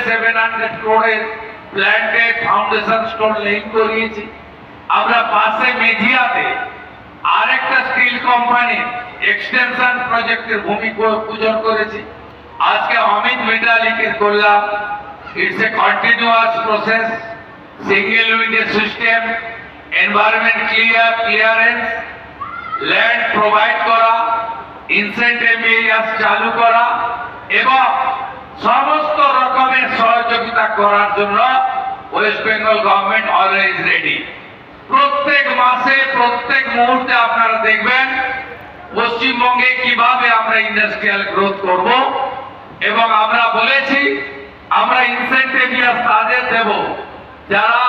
700 crore planted foundation stone laying করিয়েছি। আমরা পাশে মেজিয়াতে আরেকটা স্টিল কোম্পানি এক্সটেনশন প্রজেক্টের ভূমি পূজন করেছি। আজকে অমিত মেটালিকের করলাম। It's a continuous process, single window system, environment clearance, land provide করা, ইনসেন্টিভ এরিয়া চালু করা এবং সমস্ত রকমের সহযোগিতা করার জন্য West Bengal government always ready. প্রত্যেক মাসে প্রত্যেক মুহূর্তে আপনারা দেখবেন পশ্চিমবঙ্গে কিভাবে আমরা ইন্ডাস্ট্রিয়াল গ্রোথ করব এবং আমরা বলেছি আমরা ইনসেন্টিভ তাদের দেব যারা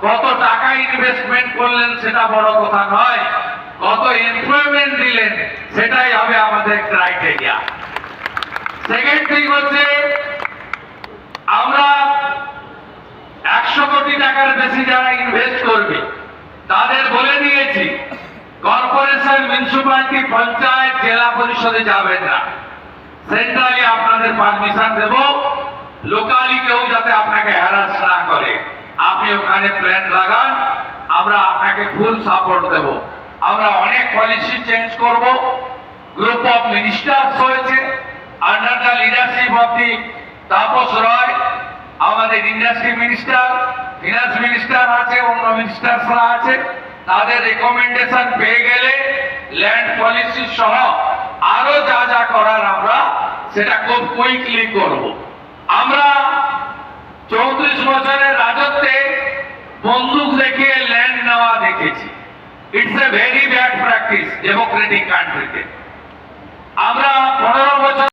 কত টাকা ইনভেস্টমেন্ট করলেন সেটা বড় কথা নয়, কত এমপ্লয়মেন্ট দিলেন সেটাই হবে আমাদের ক্রাইটেরিয়া। সেকেন্ড থিং হচ্ছে আমরা 100 কোটি টাকার বেশি যারা ইনভেস্ট করবে তাদের বলে দিয়েছি কর্পোরেশন, মিউনিসিপালিটি, পঞ্চায়েত, জেলা পরিষদে যাবেন না। সেন্ট্রালি আপনাদের পারমিশন দেব, লোকালি কেউ যাতে আপনাকে হ্যারাস না করে। আপনি ওখানে প্ল্যান লাগান, আমরা আপনাকে ফুল সাপোর্ট দেব। আমরা অনেক পলিসি চেঞ্জ করব। গ্রুপ অফ মিনিস্টার্স হয়েছে under the leadership of the Tapas Roy, আমাদের ইন্ডাস্ট্রি মিনিস্টার, ফিনান্স মিনিস্টার আছে, অন্য মিনিস্টারসরা আছে। তাদের রেকমেন্ডেশন পেয়ে গেলে ল্যান্ড পলিসি সহ আরো যা যা করার আমরা সেটা খুব কুইকলি করব। আমরা 34 বছরের রাজত্বে বন্দুক দেখিয়ে ল্যান্ড নেওয়া দেখেছি। It's a very bad practice Democratic কান্ট্রিতে। আমরা 15 বছর